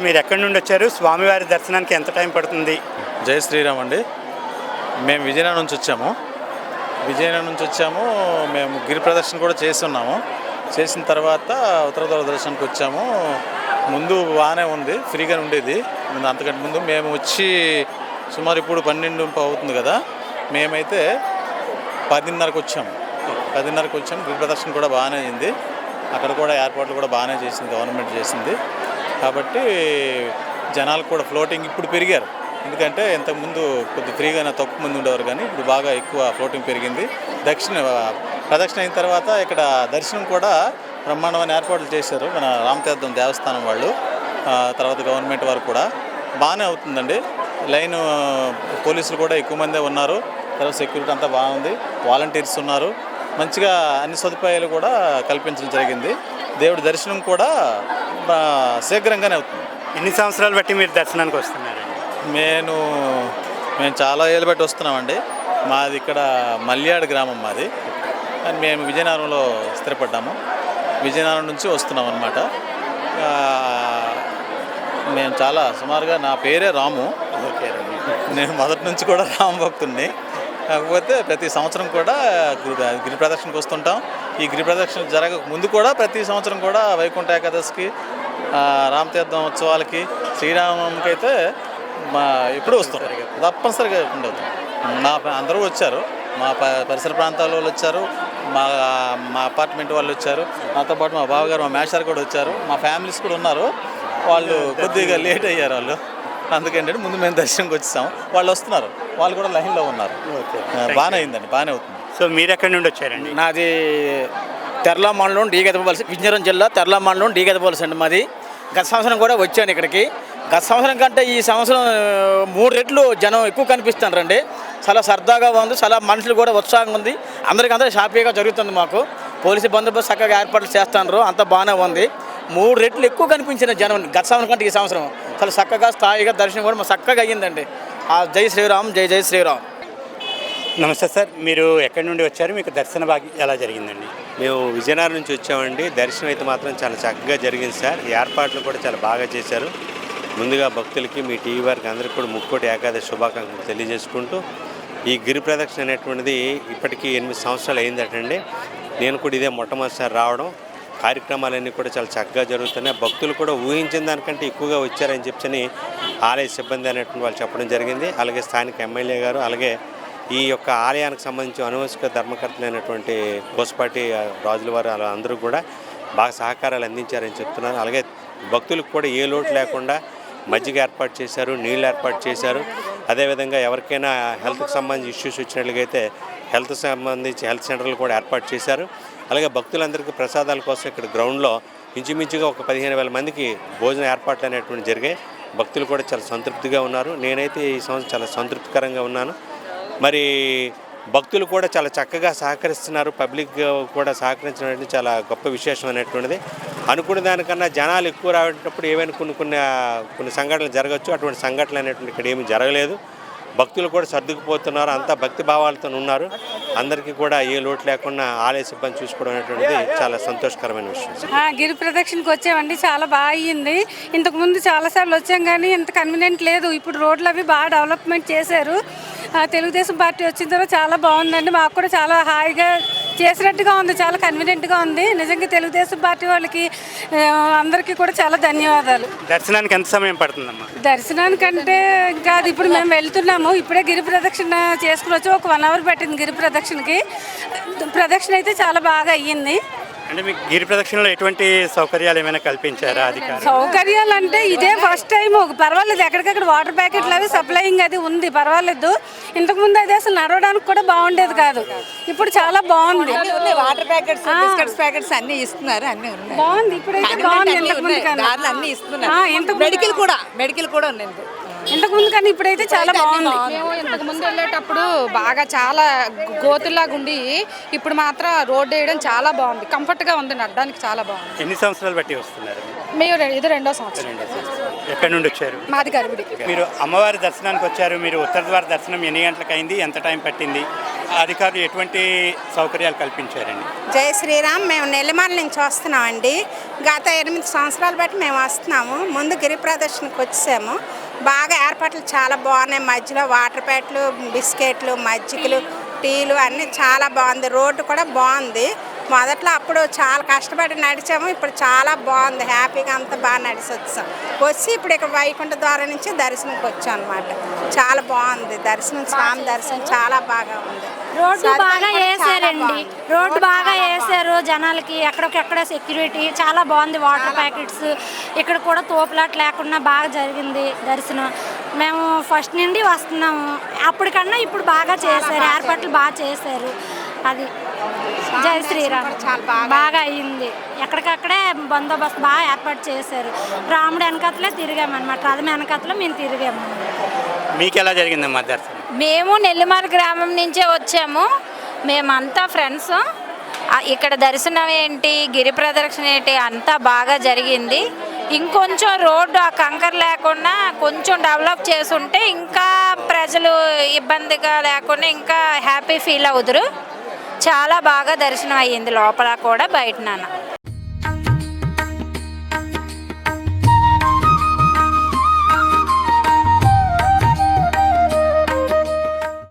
మీరు ఎక్కడి నుండి వచ్చారు? స్వామివారి దర్శనానికి ఎంత టైం పడుతుంది? జై శ్రీరామ్ అండి. మేము విజయనగరం నుంచి వచ్చాము. మేము గిరి ప్రదర్శన కూడా చేస్తున్నాము. చేసిన తర్వాత ఉత్తర దర్శనానికి వచ్చాము. ముందు బాగానే ఉంది, ఫ్రీగానే ఉండేది. అంతకంటే ముందు మేము వచ్చి సుమారు ఇప్పుడు 12 అవుతుంది కదా, మేమైతే 10:30కి వచ్చాము. గిరి ప్రదర్శన కూడా బాగానే అయింది. అక్కడ కూడా ఏర్పాట్లు కూడా బాగానే చేసింది, గవర్నమెంట్ చేసింది. కాబట్టి జనాలకు కూడా ఫ్లోటింగ్ ఇప్పుడు పెరిగారు. ఎందుకంటే ఇంతకుముందు కొద్ది ఫ్రీగానే తక్కువ మంది ఉండేవారు, కానీ ఇప్పుడు బాగా ఎక్కువ ఫ్లోటింగ్ పెరిగింది. ప్రదక్షిణ అయిన తర్వాత ఇక్కడ దర్శనం కూడా బ్రహ్మాండమైన ఏర్పాట్లు చేశారు మన రామతీర్థం దేవస్థానం వాళ్ళు, తర్వాత గవర్నమెంట్ వారు కూడా. బాగానే అవుతుందండి. లైన్ పోలీసులు కూడా ఎక్కువ మందే ఉన్నారు. తర్వాత సెక్యూరిటీ అంతా బాగుంది, వాలంటీర్స్ ఉన్నారు. మంచిగా అన్ని సదుపాయాలు కూడా కల్పించడం జరిగింది. దేవుడి దర్శనం కూడా శీఘ్రంగానే అవుతుంది. ఎన్ని సంవత్సరాలు బట్టి మీరు దర్శనానికి వస్తున్నారండి? మేము చాలా ఏళ్ళు బట్టి వస్తున్నామండి. మాది ఇక్కడ మల్యాడ్ గ్రామం మాది. కానీ మేము విజయనగరంలో స్థిరపడ్డాము. విజయనగరం నుంచి వస్తున్నాం అన్నమాట. మేము చాలా సుమారుగా, నా పేరే రాము. నేను మొదటి నుంచి కూడా రామ భక్తుడిని. కాకపోతే ప్రతి సంవత్సరం కూడా గిరి ప్రదక్షిణకు వస్తుంటాం. ఈ గిరి ప్రదక్షిణ జరగక ముందు కూడా ప్రతి సంవత్సరం కూడా వైకుంఠ ఏకాదశికి, రామతీర్థం ఉత్సవాలకి, శ్రీరామంకి అయితే ఎప్పుడూ వస్తుంటారు. తప్పనిసరిగా ఉండదు. అందరూ వచ్చారు, మా పరిసర ప్రాంతాల వాళ్ళు వచ్చారు, మా అపార్ట్మెంట్ వాళ్ళు వచ్చారు, నాతో పాటు మా బావగారు, మా మేషారు కూడా వచ్చారు, మా ఫ్యామిలీస్ కూడా ఉన్నారు. వాళ్ళు కొద్దిగా లేట్ అయ్యారు వాళ్ళు. అందుకేంటంటే ముందు మేము దర్శనంకి వచ్చేసాము, వాళ్ళు వస్తున్నారు, వాళ్ళు కూడా లైన్లో ఉన్నారు. బాగానే అయిందండి, బాగానే అవుతుంది. సో మీరు ఎక్కడి నుండి వచ్చారండి? నాది తెర్లా మండలం డీగదపల్సి, విజయనగరం జిల్లా తెర్లా మండలం డీగదపల్సి అండి మాది. గత సంవత్సరం కూడా వచ్చాను ఇక్కడికి. గత సంవత్సరం కంటే ఈ సంవత్సరం 3 రెట్లు జనం ఎక్కువ కనిపిస్తున్నారండి. చాలా సరదాగా ఉంది, చాలా మనుషులు కూడా ఉత్సాహంగా ఉంది. అందరూ హ్యాపీగా జరుగుతుంది. మాకు పోలీసు బందోబస్తు చక్కగా ఏర్పాట్లు చేస్తున్నారు, అంతా బాగానే ఉంది. 3 రెట్లు ఎక్కువ కనిపించిన జనం గత సంవత్సరం కంటే ఈ సంవత్సరం చాలా చక్కగా స్థాయిగా దర్శనం కూడా చక్కగా అయ్యిందండి. జై శ్రీరామ్, జై జై శ్రీరామ్. నమస్తే సార్, మీరు ఎక్కడి నుండి వచ్చారు? మీకు దర్శన భాగ్యం ఎలా జరిగిందండి? మేము విజయనగరం నుంచి వచ్చామండి. దర్శనం అయితే మాత్రం చాలా చక్కగా జరిగింది సార్. ఏర్పాట్లు కూడా చాలా బాగా చేశారు. ముందుగా భక్తులకి, మీ టీవీ వారికి అందరికీ కూడా ముక్కోటి ఏకాదశి శుభాకాంక్షలు తెలియజేసుకుంటూ, ఈ గిరి ప్రదక్షిణ అనేటువంటిది ఇప్పటికీ 8 సంవత్సరాలు అయిందటండి. నేను కూడా ఇదే మొట్టమొదటిసారి రావడం. కార్యక్రమాలన్నీ కూడా చాలా చక్కగా జరుగుతున్నాయి. భక్తులు కూడా ఊహించిన దానికంటే ఎక్కువగా వచ్చారని చెప్పని ఆలయ సిబ్బంది అనేటువంటి వాళ్ళు చెప్పడం జరిగింది. అలాగే స్థానిక ఎమ్మెల్యే గారు, అలాగే ఈ యొక్క ఆలయానికి సంబంధించి అనువంశిక ధర్మకర్తలైనటువంటి కోసపాటి రాజుల వారు అలా అందరూ కూడా బాగా సహకారాలు అందించారని చెప్తున్నారు. అలాగే భక్తులకు కూడా ఏ లోటు లేకుండా మజ్జిగ ఏర్పాటు చేశారు, నీళ్ళు ఏర్పాటు చేశారు. అదేవిధంగా ఎవరికైనా హెల్త్కి సంబంధించి ఇష్యూస్ వచ్చినట్లయితే హెల్త్ సెంటర్లు కూడా ఏర్పాటు చేశారు. అలాగే భక్తులందరికీ ప్రసాదాల కోసం ఇక్కడ గ్రౌండ్లో ఇంచుమించుగా ఒక 15,000 మందికి భోజన ఏర్పాట్లు అనేటువంటి జరిగాయి. భక్తులు కూడా చాలా సంతృప్తిగా ఉన్నారు. నేనైతే ఈ సంవత్సరం చాలా సంతృప్తికరంగా ఉన్నాను. మరి భక్తులు కూడా చాలా చక్కగా సహకరిస్తున్నారు. పబ్లిక్ కూడా సహకరించడం చాలా గొప్ప విశేషం అనేటువంటిది. అనుకున్న దానికన్నా జనాలు ఎక్కువ రావటప్పుడు ఏమైనా కొన్ని సంఘటనలు జరగచ్చు. అటువంటి సంఘటనలు అనేటువంటి ఇక్కడ ఏమీ జరగలేదు. భక్తులు కూడా సర్దుకుపోతున్నారు, అంతా భక్తి భావాలతో ఉన్నారు. అందరికీ కూడా ఏ లోటు లేకుండా ఆలయ సిబ్బంది చూసుకోవడం అనేటువంటిది చాలా సంతోషకరమైన విషయం. గిరి ప్రదక్షిణకు వచ్చామండి, చాలా బాగా అయ్యింది. ఇంతకుముందు చాలాసార్లు వచ్చాం కానీ ఇంత కన్వీనియంట్ లేదు. ఇప్పుడు రోడ్లు అవి బాగా డెవలప్మెంట్ చేశారు. తెలుగుదేశం పార్టీ వచ్చిన తర్వాత చాలా బాగుందండి. మాకు కూడా చాలా హాయిగా చేసినట్టుగా ఉంది, చాలా కన్వీనియంట్గా ఉంది. నిజంగా తెలుగుదేశం పార్టీ వాళ్ళకి అందరికీ కూడా చాలా ధన్యవాదాలు. దర్శనానికి ఎంత సమయం పడుతుందమ్మా? దర్శనానికంటే ఇంకా అది ఇప్పుడు మేము వెళ్తున్నాము. ఇప్పుడే గిరి ప్రదక్షిణ చేసుకుని వచ్చి ఒక 1 అవర్ పట్టింది గిరి ప్రదక్షిణకి. ప్రదక్షిణ అయితే చాలా బాగా అయ్యింది. అంటే మీకు గిరి ప్రదక్షిణలో ఎటువంటి సౌకర్యాలు ఏమైనా కల్పించారా అధికారులు? సౌకర్యాలు అంటే ఇదే ఫస్ట్ టైం. పర్వాలేదు, ఎక్కడికక్కడ వాటర్ ప్యాకెట్లు అవి సప్లయింగ్ అది ఉంది, పర్వాలేదు. ఇంతకుముందు అయితే అసలు నడవడానికి కూడా బాగుండేది కాదు, ఇప్పుడు చాలా బాగుంది. వాటర్ ప్యాకెట్స్, బిస్కెట్స్ ప్యాకెట్స్ అన్ని ఇస్తున్నారు, అన్ని ఉన్నాయి. బాగుంది, ఇప్పుడైతే బాగుంది. అన్ని ఇస్తున్నారు. మెడికల్ కూడా ఉంది ఇంతకుముందు కానీ ఇప్పుడైతే చాలా బాగుంది. మేము ఇంతకు ముందు వెళ్ళేటప్పుడు బాగా చాలా గోతుల్లాగా ఉండి, ఇప్పుడు మాత్రం రోడ్డు వేయడం చాలా బాగుంది, కంఫర్ట్గా ఉంది, నడడానికి చాలా బాగుంది. ఎన్ని సంవత్సరాలు బట్టి వస్తున్నారు? మేము ఇది 2వ సంవత్సరం. ఎక్కడి నుండి వచ్చారు? మాది గర్భిడి. మీరు అమ్మవారి దర్శనానికి వచ్చారు. మీరు ఉత్తర ద్వార దర్శనం ఎన్ని గంటలకు అయింది? ఎంత టైం పట్టింది? అధికారులు ఎటువంటి సౌకర్యాలు కల్పించారండి? జై శ్రీరామ్. మేము నెల్లిమర్ల నుంచి వస్తున్నామండి. గత 8 సంవత్సరాలు బట్టి మేము వస్తున్నాము. ముందు గిరి ప్రదర్శనకు వచ్చాము. బాగా ఏర్పాట్లు చాలా బాగున్నాయి. మధ్యలో వాటర్ ప్యాట్లు, బిస్కెట్లు, మజ్జిగలు, టీలు అన్నీ చాలా బాగుంది. రోడ్డు కూడా బాగుంది. మొదట్లో అప్పుడు చాలా కష్టపడి నడిచాము. ఇప్పుడు చాలా బాగుంది. హ్యాపీగా అంతా బాగా నడిచి వచ్చి ఇప్పుడు ఇక్కడ వైకుంఠ ద్వారం నుంచి దర్శనంకి వచ్చాం అనమాట. చాలా బాగుంది దర్శనం. స్వామి దర్శనం చాలా బాగా ఉంది. రోడ్డు బాగా వేసారండి. రోడ్డు బాగా వేసారు. జనాలకి ఎక్కడికెక్కడ సెక్యూరిటీ చాలా బాగుంది. వాటర్ ప్యాకెట్స్ ఇక్కడ కూడా తోపులాట లేకుండా బాగా జరిగింది దర్శనం. మేము ఫస్ట్ నుండి వస్తున్నాము. అప్పటికన్నా ఇప్పుడు బాగా చేశారు. ఏర్పాట్లు బాగా చేశారు. అది జై శ్రీరామ్. బాగా అయ్యింది. ఎక్కడికక్కడే బందోబస్తు బాగా ఏర్పాటు చేశారు. రాముడు వెనకతలే తిరిగామన్నమాట. రథం వెనకతలో మేము తిరిగాము. మీకు ఎలా జరిగిందమ్మా దర్శనం? మేము నెల్లిమర గ్రామం నుంచే వచ్చాము. మేమంతా ఫ్రెండ్స్. ఇక్కడ దర్శనం ఏంటి, గిరి ప్రదక్షిణ ఏంటి అంతా బాగా జరిగింది. ఇంకొంచెం రోడ్డు ఆ కంకర్ లేకుండా కొంచెం డెవలప్ చేసుంటే ఇంకా ప్రజలు ఇబ్బందిగా లేకుండా ఇంకా హ్యాపీ ఫీల్ అవుదురు. చాలా బాగా దర్శనం అయ్యింది లోపల కూడా బయటన.